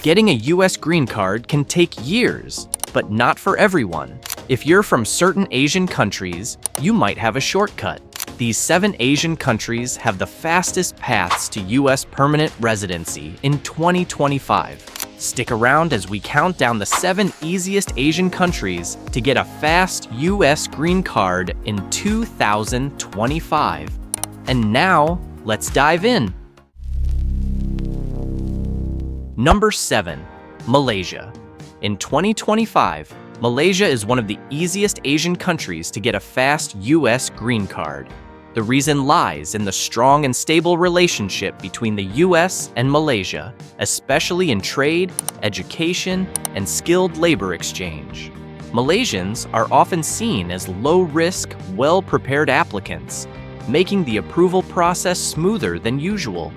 Getting a US green card can take years, but not for everyone. If you're from certain Asian countries, you might have a shortcut. These 7 Asian countries have the fastest paths to US permanent residency in 2025. Stick around as we count down the 7 easiest Asian countries to get a fast US green card in 2025. And now, let's dive in. Number 7. Malaysia. In 2025, Malaysia is one of the easiest Asian countries to get a fast US green card. The reason lies in the strong and stable relationship between the US and Malaysia, especially in trade, education, and skilled labor exchange. Malaysians are often seen as low-risk, well-prepared applicants, making the approval process smoother than usual.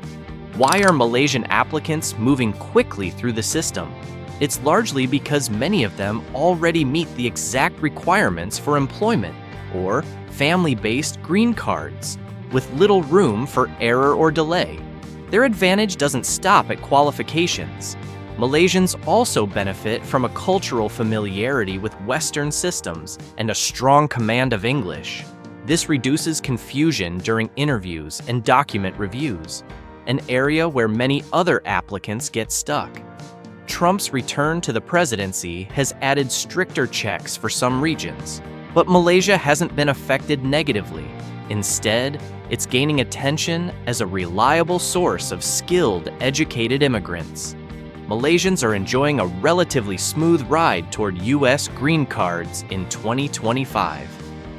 Why are Malaysian applicants moving quickly through the system? It's largely because many of them already meet the exact requirements for employment or family-based green cards, with little room for error or delay. Their advantage doesn't stop at qualifications. Malaysians also benefit from a cultural familiarity with Western systems and a strong command of English. This reduces confusion during interviews and document reviews, an area where many other applicants get stuck. Trump's return to the presidency has added stricter checks for some regions, but Malaysia hasn't been affected negatively. Instead, it's gaining attention as a reliable source of skilled, educated immigrants. Malaysians are enjoying a relatively smooth ride toward US green cards in 2025.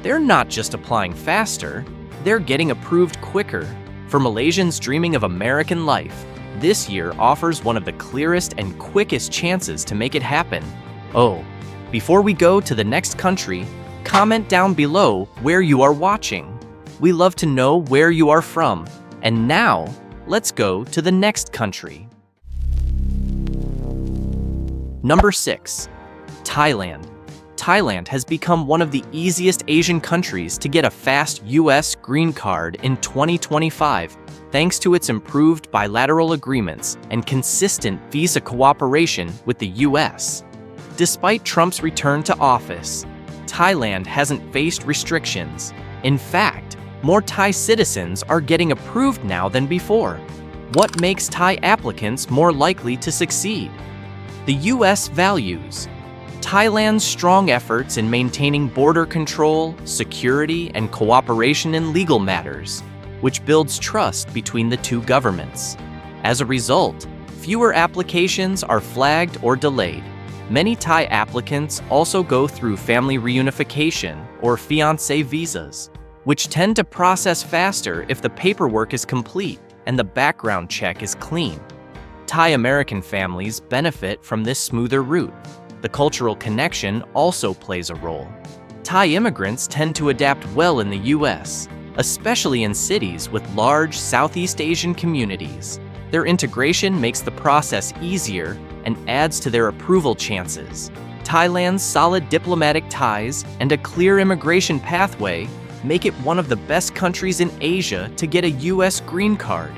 They're not just applying faster, they're getting approved quicker. For Malaysians dreaming of American life, this year offers one of the clearest and quickest chances to make it happen. Oh, before we go to the next country, comment down below where you are watching. We love to know where you are from. And now, let's go to the next country. Number 6. Thailand. Thailand has become one of the easiest Asian countries to get a fast US green card in 2025, thanks to its improved bilateral agreements and consistent visa cooperation with the US. Despite Trump's return to office, Thailand hasn't faced restrictions. In fact, more Thai citizens are getting approved now than before. What makes Thai applicants more likely to succeed? The US values. Thailand's strong efforts in maintaining border control, security, and cooperation in legal matters, which builds trust between the two governments. As a result, fewer applications are flagged or delayed. Many Thai applicants also go through family reunification or fiancé visas, which tend to process faster if the paperwork is complete and the background check is clean. Thai-American families benefit from this smoother route. The cultural connection also plays a role. Thai immigrants tend to adapt well in the US, especially in cities with large Southeast Asian communities. Their integration makes the process easier and adds to their approval chances. Thailand's solid diplomatic ties and a clear immigration pathway make it one of the best countries in Asia to get a US green card.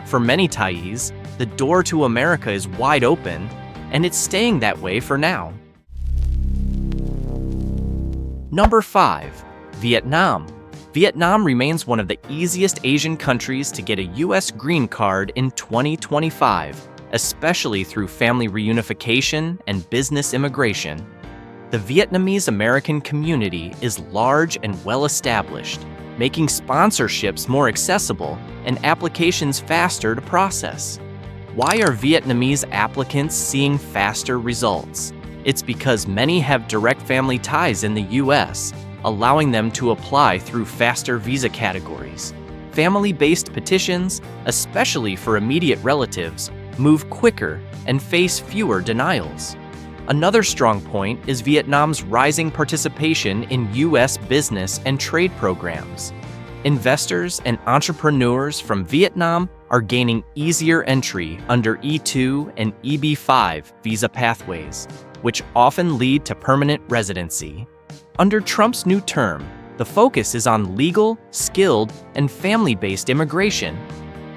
For many Thais, the door to America is wide open, and it's staying that way for now. Number 5. Vietnam. Vietnam remains one of the easiest Asian countries to get a US green card in 2025, especially through family reunification and business immigration. The Vietnamese American community is large and well-established, making sponsorships more accessible and applications faster to process. Why are Vietnamese applicants seeing faster results? It's because many have direct family ties in the US, allowing them to apply through faster visa categories. Family-based petitions, especially for immediate relatives, move quicker and face fewer denials. Another strong point is Vietnam's rising participation in US business and trade programs. Investors and entrepreneurs from Vietnam are gaining easier entry under E2 and EB5 visa pathways, which often lead to permanent residency. Under Trump's new term, the focus is on legal, skilled, and family-based immigration.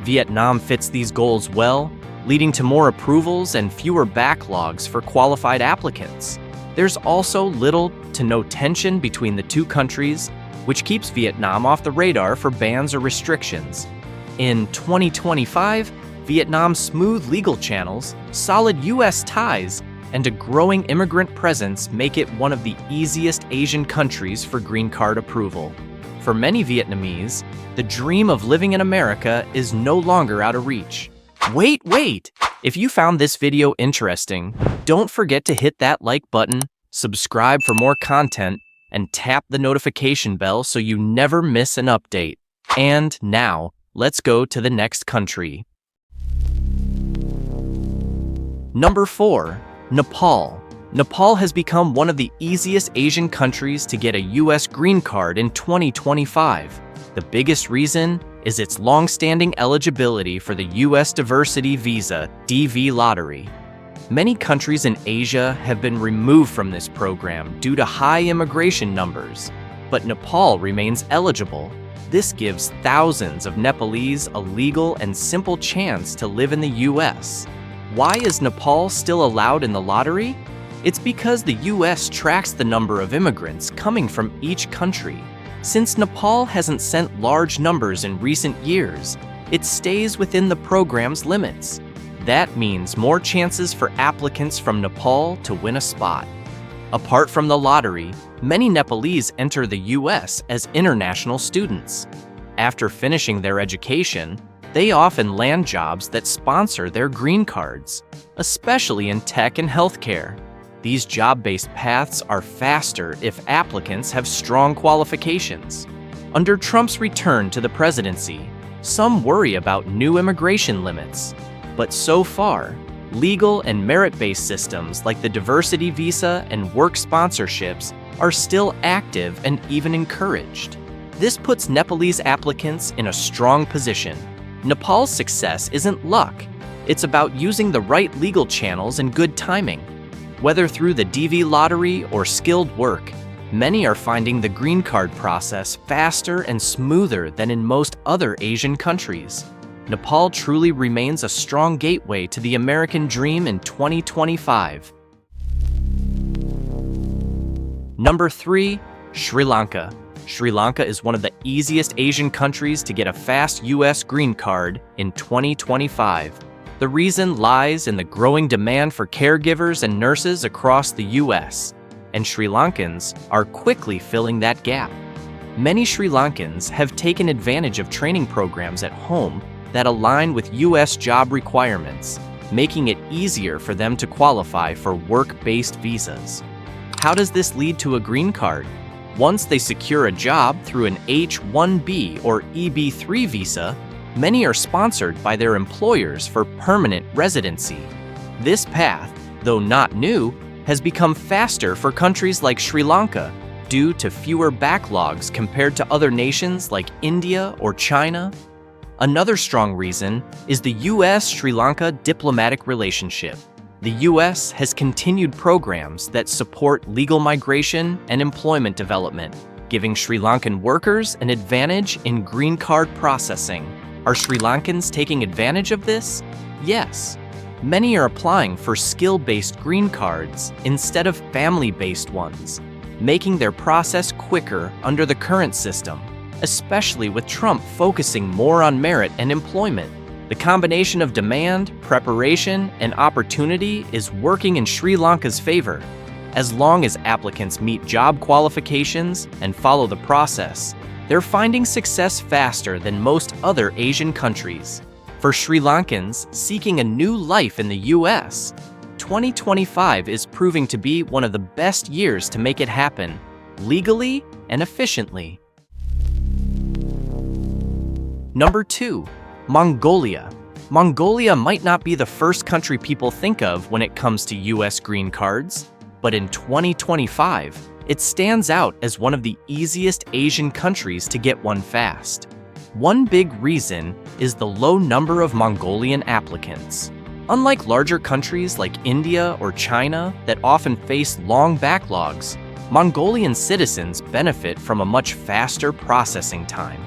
Vietnam fits these goals well, leading to more approvals and fewer backlogs for qualified applicants. There's also little to no tension between the two countries, which keeps Vietnam off the radar for bans or restrictions. In 2025, Vietnam's smooth legal channels, solid U.S. ties, and a growing immigrant presence make it one of the easiest Asian countries for green card approval. For many Vietnamese, the dream of living in America is no longer out of reach. Wait! If you found this video interesting, don't forget to hit that like button, subscribe for more content, and tap the notification bell so you never miss an update. And now, let's go to the next country. Number 4. Nepal. Nepal has become one of the easiest Asian countries to get a U.S. green card in 2025. The biggest reason is its long-standing eligibility for the U.S. Diversity Visa (DV) lottery. Many countries in Asia have been removed from this program due to high immigration numbers, but Nepal remains eligible. This gives thousands of Nepalese a legal and simple chance to live in the U.S. Why is Nepal still allowed in the lottery? It's because the U.S. tracks the number of immigrants coming from each country. Since Nepal hasn't sent large numbers in recent years, it stays within the program's limits. That means more chances for applicants from Nepal to win a spot. Apart from the lottery, many Nepalese enter the U.S. as international students. After finishing their education, they often land jobs that sponsor their green cards, especially in tech and healthcare. These job-based paths are faster if applicants have strong qualifications. Under Trump's return to the presidency, some worry about new immigration limits. But so far, legal and merit-based systems like the diversity visa and work sponsorships are still active and even encouraged. This puts Nepalese applicants in a strong position. Nepal's success isn't luck. It's about using the right legal channels and good timing. Whether through the DV lottery or skilled work, many are finding the green card process faster and smoother than in most other Asian countries. Nepal truly remains a strong gateway to the American dream in 2025. Number 3. Sri Lanka. Sri Lanka is one of the easiest Asian countries to get a fast U.S. green card in 2025. The reason lies in the growing demand for caregivers and nurses across the U.S., and Sri Lankans are quickly filling that gap. Many Sri Lankans have taken advantage of training programs at home that align with U.S. job requirements, making it easier for them to qualify for work-based visas. How does this lead to a green card? Once they secure a job through an H-1B or EB-3 visa, many are sponsored by their employers for permanent residency. This path, though not new, has become faster for countries like Sri Lanka due to fewer backlogs compared to other nations like India or China. Another strong reason is the U.S.-Sri Lanka diplomatic relationship. The U.S. has continued programs that support legal migration and employment development, giving Sri Lankan workers an advantage in green card processing. Are Sri Lankans taking advantage of this? Yes. Many are applying for skill-based green cards instead of family-based ones, making their process quicker under the current system, especially with Trump focusing more on merit and employment. The combination of demand, preparation, and opportunity is working in Sri Lanka's favor. As long as applicants meet job qualifications and follow the process, they're finding success faster than most other Asian countries. For Sri Lankans seeking a new life in the U.S., 2025 is proving to be one of the best years to make it happen, legally and efficiently. Number 2. Mongolia. Mongolia might not be the first country people think of when it comes to U.S. green cards, but in 2025, it stands out as one of the easiest Asian countries to get one fast. One big reason is the low number of Mongolian applicants. Unlike larger countries like India or China that often face long backlogs, Mongolian citizens benefit from a much faster processing time.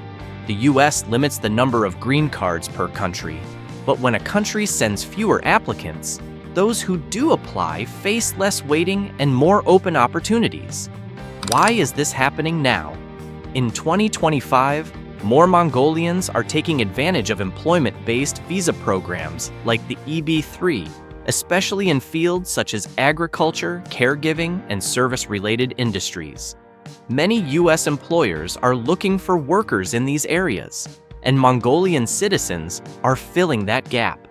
The U.S. limits the number of green cards per country. But when a country sends fewer applicants, those who do apply face less waiting and more open opportunities. Why is this happening now? In 2025, more Mongolians are taking advantage of employment-based visa programs like the EB-3, especially in fields such as agriculture, caregiving, and service-related industries. Many U.S. employers are looking for workers in these areas, and Mongolian citizens are filling that gap.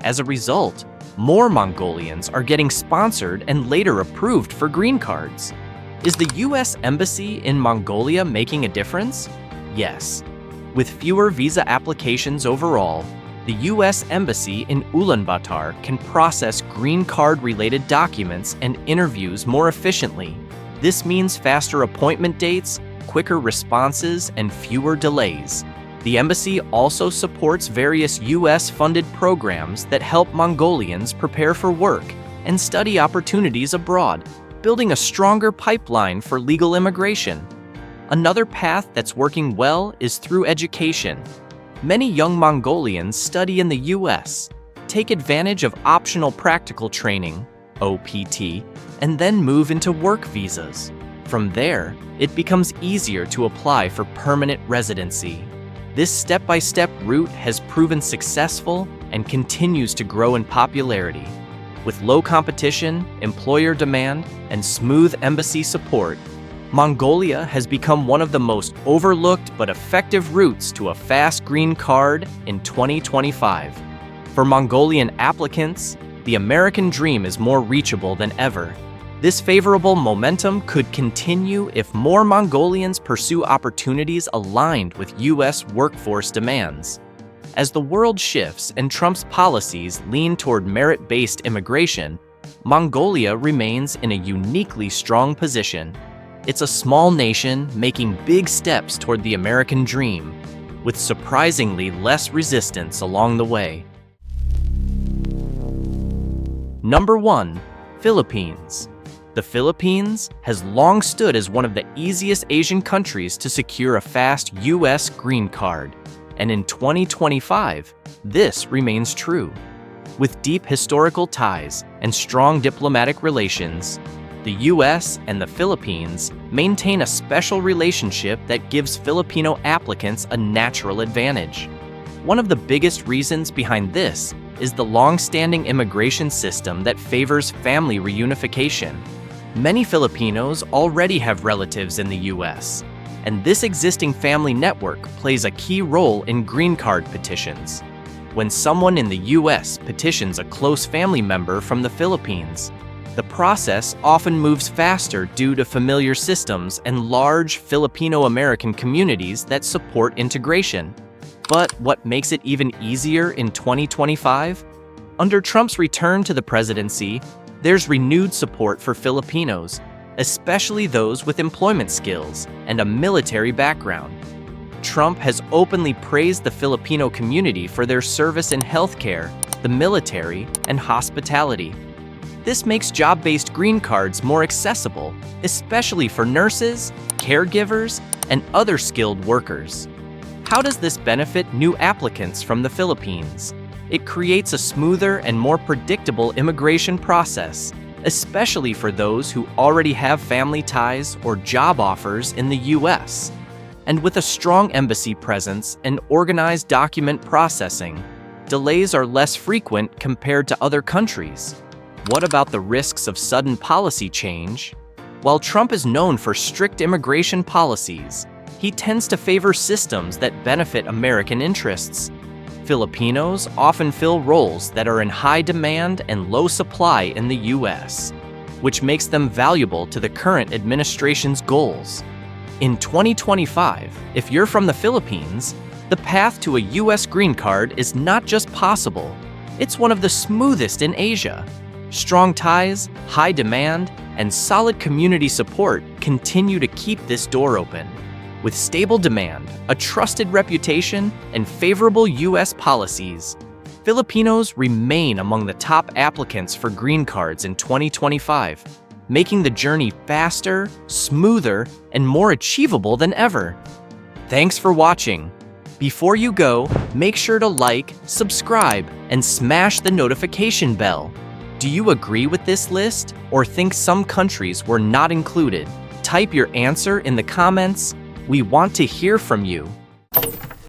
As a result, more Mongolians are getting sponsored and later approved for green cards. Is the U.S. Embassy in Mongolia making a difference? Yes. With fewer visa applications overall, the U.S. Embassy in Ulaanbaatar can process green card-related documents and interviews more efficiently. This means faster appointment dates, quicker responses, and fewer delays. The embassy also supports various U.S.-funded programs that help Mongolians prepare for work and study opportunities abroad, building a stronger pipeline for legal immigration. Another path that's working well is through education. Many young Mongolians study in the U.S., take advantage of optional practical training, OPT, and then move into work visas. From there, it becomes easier to apply for permanent residency. This step-by-step route has proven successful and continues to grow in popularity. With low competition, employer demand, and smooth embassy support, Mongolia has become one of the most overlooked but effective routes to a fast green card in 2025. For Mongolian applicants, the American dream is more reachable than ever. This favorable momentum could continue if more Mongolians pursue opportunities aligned with U.S. workforce demands. As the world shifts and Trump's policies lean toward merit-based immigration, Mongolia remains in a uniquely strong position. It's a small nation making big steps toward the American dream, with surprisingly less resistance along the way. Number 1. Philippines. The Philippines has long stood as one of the easiest Asian countries to secure a fast U.S. green card, and in 2025, this remains true. With deep historical ties and strong diplomatic relations, the U.S. and the Philippines maintain a special relationship that gives Filipino applicants a natural advantage. One of the biggest reasons behind this is the long-standing immigration system that favors family reunification. Many Filipinos already have relatives in the U.S., and this existing family network plays a key role in green card petitions. When someone in the U.S. petitions a close family member from the Philippines, the process often moves faster due to familiar systems and large Filipino-American communities that support integration. But what makes it even easier in 2025? Under Trump's return to the presidency, there's renewed support for Filipinos, especially those with employment skills and a military background. Trump has openly praised the Filipino community for their service in healthcare, the military, and hospitality. This makes job-based green cards more accessible, especially for nurses, caregivers, and other skilled workers. How does this benefit new applicants from the Philippines? It creates a smoother and more predictable immigration process, especially for those who already have family ties or job offers in the U.S. And with a strong embassy presence and organized document processing, delays are less frequent compared to other countries. What about the risks of sudden policy change? While Trump is known for strict immigration policies, he tends to favor systems that benefit American interests. Filipinos often fill roles that are in high demand and low supply in the U.S., which makes them valuable to the current administration's goals. In 2025, if you're from the Philippines, the path to a U.S. green card is not just possible, it's one of the smoothest in Asia. Strong ties, high demand, and solid community support continue to keep this door open. With stable demand, a trusted reputation, and favorable U.S. policies, Filipinos remain among the top applicants for green cards in 2025, making the journey faster, smoother, and more achievable than ever. Thanks for watching. Before you go, make sure to like, subscribe, and smash the notification bell. Do you agree with this list or think some countries were not included? Type your answer in the comments. We want to hear from you.